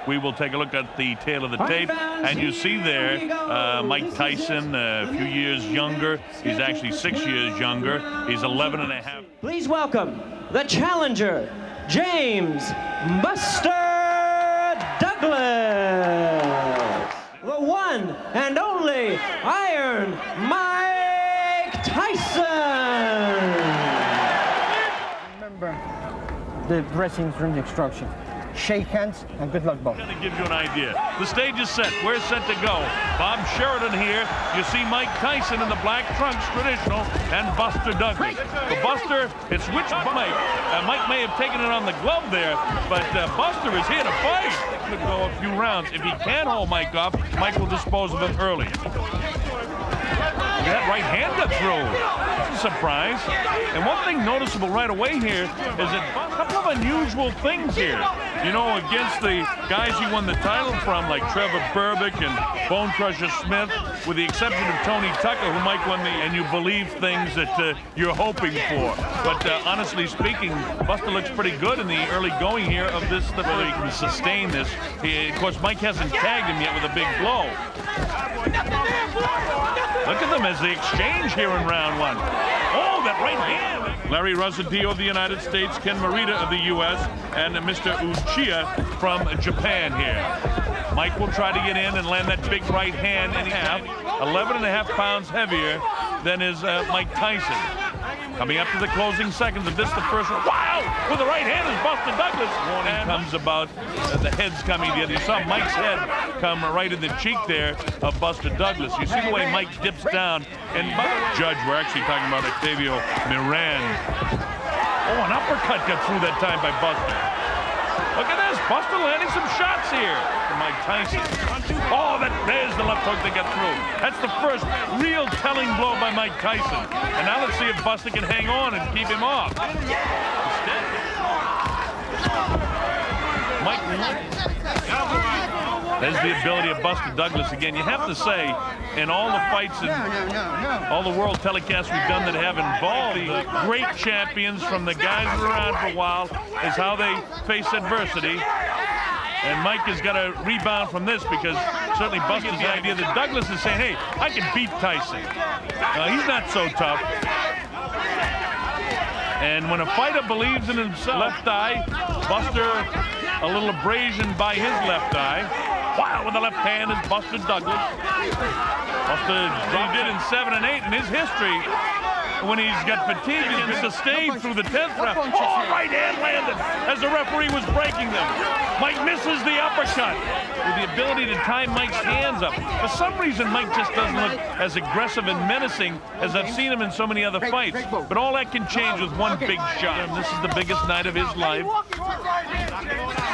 We will take a look at the tail of the tape, and you see there Mike Tyson, a few years younger. He's actually 6 years younger. He's 11 and a half. Please welcome the challenger, James Buster Douglas, the one and only Iron Mike Tyson. Remember the dressing room instruction. Shake hands and good luck, Bob. Going to give you an idea. The stage is set. We're set to go. Bob Sheridan here. You see Mike Tyson in the black trunks, traditional, and Buster Douglas. So Buster, it's which Mike? Mike may have taken it on the glove there, but Buster is here to fight. Could go a few rounds. If he can hold Mike off, Mike will dispose of him early. That right hand got through. That's a surprise. And one thing noticeable right away here is that a couple of unusual things here. You know, against the guys he won the title from, like Trevor Berbick and Bone Crusher Smith, with the exception of Tony Tucker, who Mike won the, and you believe things that you're hoping for. But honestly speaking, Buster looks pretty good in the early going here of this, whether he can sustain this. Of course, Mike hasn't tagged him yet with a big blow. Look at them as they exchange here in round one. Oh, that right hand. Larry Rosadio of the United States, Ken Morita of the U.S., and Mr. Uchiha from Japan here. Mike will try to get in and land that big right hand in half. 11 and a half pounds heavier than is Mike Tyson. Coming up to the closing seconds of this, the first one. Wow! With the right hand is Buster Douglas. Warning comes about the heads coming together. You saw Mike's head come right in the cheek there of Buster Douglas. You see the way Mike dips down. And by the way, Judge, we're actually talking about Octavio Miran. Oh, an uppercut got through that time by Buster. Look at this. Buster landing some shots here from Mike Tyson. Oh, there's the left hook that got through. That's the first real telling blow by Mike Tyson. And now let's see if Buster can hang on and keep him off. Mike, there's the ability of Buster Douglas again. You have to say, in all the fights and all the world telecasts we've done that have involved the great champions from the guys that are around for a while, is how they face adversity. And Mike has got to rebound from this, because certainly Buster's the idea that Douglas is saying, hey, I can beat Tyson. He's not so tough. And when a fighter believes in himself, left eye, Buster a little abrasion by his left eye. Wow, with the left hand is Buster Douglas. Buster did in 7 and 8 in his history. When he's got fatigued, he's sustained through the 10th round. Oh, right hand landed as the referee was breaking them. Mike misses the uppercut with the ability to tie Mike's hands up. For some reason, Mike just doesn't look as aggressive and menacing as I've seen him in so many other fights. But all that can change with one big shot. And this is the biggest night of his life.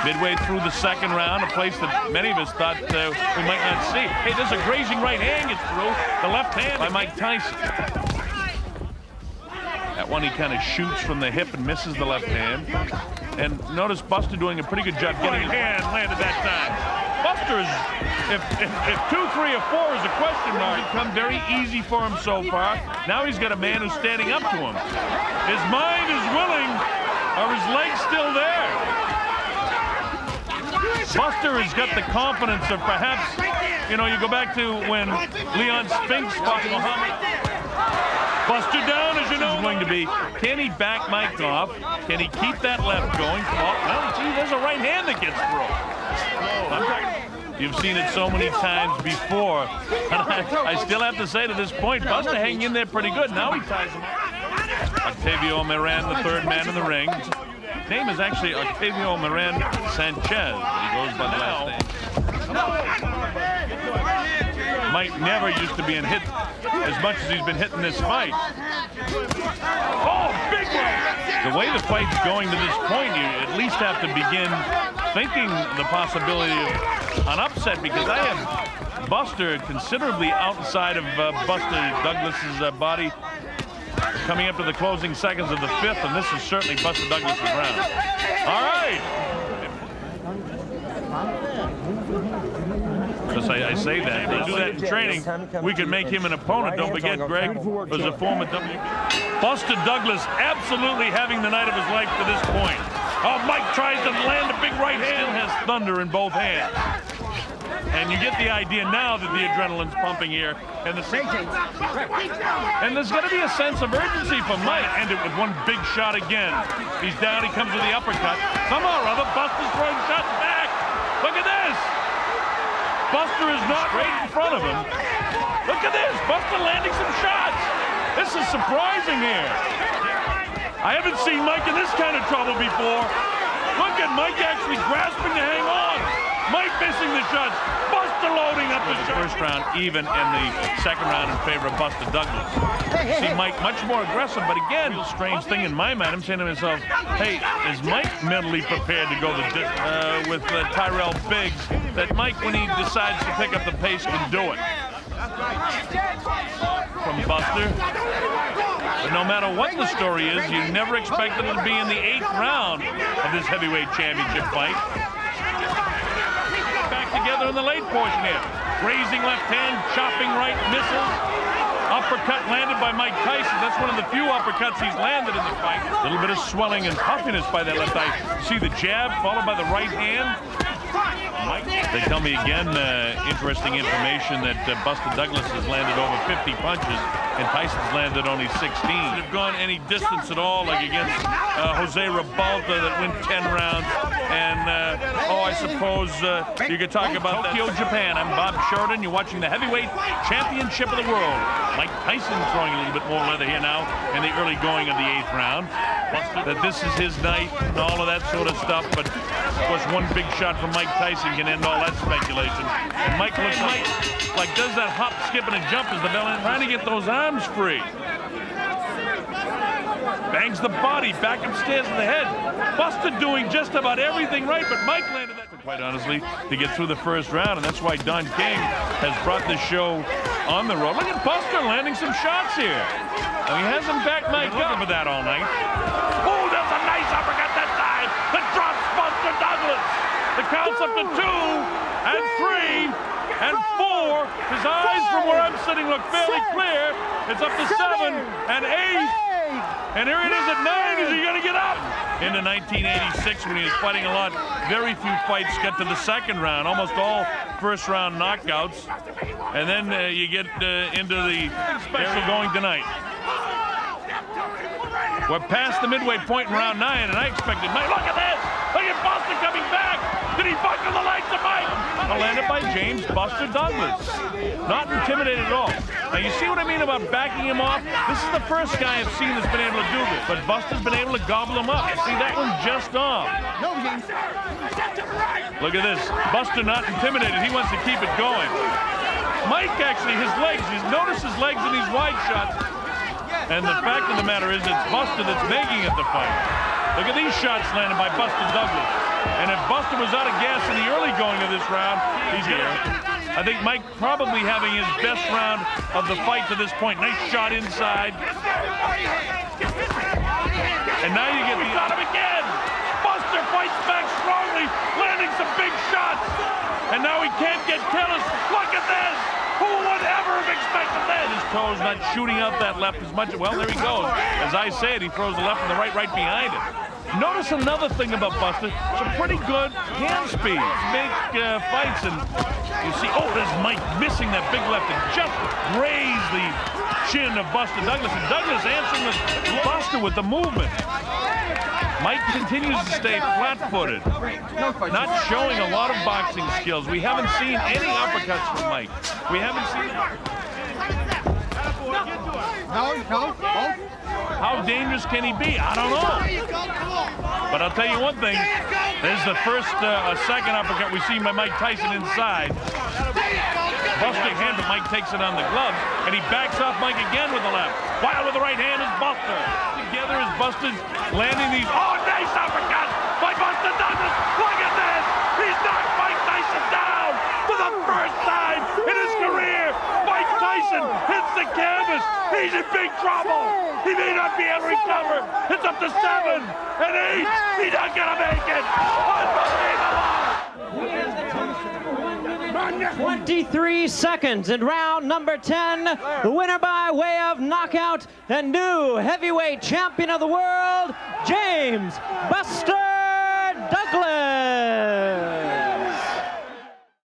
Midway through the second round, a place that many of us thought we might not see. Hey, there's a grazing right hand gets through. The left hand by Mike Tyson. That one he kind of shoots from the hip and misses the left hand. And notice Buster doing a pretty good job getting his hand landed that time. Buster is, if 2, 3, or 4 is a question mark, it's become very easy for him so far. Now he's got a man who's standing up to him. His mind is willing. Are his legs still there? Buster has got the confidence of perhaps, you know, you go back to when Leon Spinks fought Muhammad. Buster down, as you know, is going to be, can he back Mike off? Can he keep that left going? Well, gee, there's a right hand that gets through. You've seen it so many times before. And I still have to say to this point, Buster hanging in there pretty good. Now he ties him up. Octavio Miran, the third man in the ring. His name is actually Octavio Miran Sanchez. He goes by the last name. Mike never used to be hit as much as he's been hitting this fight. Oh, big one! The way the fight's going to this point, you at least have to begin thinking the possibility of an upset, because I have Buster considerably outside of Buster Douglas's body coming up to the closing seconds of the 5th, and this is certainly Buster Douglas's round. All right. Because I say that. They do that in training. We could make him an opponent. Don't forget, Greg was a former Buster Douglas absolutely having the night of his life to this point. Oh, Mike tries to land a big right hand. Has thunder in both hands. And you get the idea now that the adrenaline's pumping here. And there's going to be a sense of urgency for Mike. End it with one big shot again. He's down, he comes with the uppercut. Somehow or other, Buster's throwing shots back. Look at this. Buster is not right in front of him. Look at this. Buster landing some shots. This is surprising here. I haven't seen Mike in this kind of trouble before. Look at Mike actually grasping to hang on. Mike missing the shots. Buster loading up the first round, even in the second round in favor of Buster Douglas. See Mike much more aggressive, but again, real strange thing in my mind. I'm saying to myself, hey, is Mike mentally prepared to go the distance with Tyrell Biggs? That Mike, when he decides to pick up the pace, can do it. From Buster. But no matter what the story is, you never expected it to be in the 8th round of this heavyweight championship fight. Back together in the late portion here. Raising left hand, chopping right, misses. Uppercut landed by Mike Tyson. That's one of the few uppercuts he's landed in the fight. A little bit of swelling and puffiness by that left eye. See the jab followed by the right hand. Mike, they tell me again, interesting information that Buster Douglas has landed over 50 punches and Tyson's landed only 16. They've gone any distance at all, like against Jose Ribalta that went 10 rounds. And, I suppose you could talk about Tokyo, Japan. I'm Bob Sheridan. You're watching the heavyweight championship of the world. Mike Tyson throwing a little bit more leather here now in the early going of the 8th round. That this is his night and all of that sort of stuff, but of course one big shot from Mike Tyson can end all that speculation. And Mike looks like does that hop, skip, and a jump as the villain trying to get those arms free. Bangs the body back upstairs in the head. Buster doing just about everything right, but Mike landed that, quite honestly, to get through the first round, and that's why Don King has brought this show on the road. Look at Buster landing some shots here. And he hasn't backed Mike up for that all night. Oh, that's a nice uppercut that time that drops Buster Douglas. The count's up to 2 and 3 and 4. His eyes from where I'm sitting look fairly clear. It's up to 7 and 8. And here it is at 9. Is he going to get up? Into 1986 when he was fighting a lot. Very few fights get to the second round. Almost all first round knockouts. And then you get into the special going tonight. We're past the midway point in round 9, and I expected Mike. Look at this! Look at Buster coming back! Did he buckle the legs of Mike? Landed by James Buster Douglas. Not intimidated at all. Now you see what I mean about backing him off? This is the first guy I've seen that's been able to do this. But Buster's been able to gobble him up. See that one just off. Look at this. Buster not intimidated. He wants to keep it going. Mike actually, his legs, notice his legs in these wide shots. And the fact of the matter is it's Buster that's making it the fight. Look at these shots landed by Buster Douglas. And if Buster was out of gas in the early going of this round, he's here. I think Mike probably having his best round of the fight to this point. Nice shot inside. And now you get the shot him again. Buster fights back strongly, landing some big shots. And now he can't get careless. Look at this. Who would ever have expected that? His toes not shooting out that left as much. Well, there he goes. As I said, he throws the left and the right behind it. Notice another thing about Buster. Some pretty good hand speed. Big fights, and you see, there's Mike missing that big left and just grazed the chin of Buster Douglas. And Douglas answering the Buster with the movement. Mike continues to stay flat-footed, not showing a lot of boxing skills. We haven't seen any uppercuts from Mike. We haven't seen it. How dangerous can he be? I don't know. But I'll tell you one thing. There's the first, second uppercut we've seen by Mike Tyson inside. Busting hand, but Mike takes it on the gloves, and he backs off Mike again with the left. While with the right hand is Buster. Together is Buster landing these. Oh, nice uppercut by Buster Douglas. Look at this. He's knocked Mike Tyson down for the first time in his career. Mike Tyson hits the canvas. He's in big trouble. He may not be able to recover. It's up to 7 and 8. He's not going to make it. Unbelievable. 23 seconds in round number 10. The winner by way of knockout and new heavyweight champion of the world, James Buster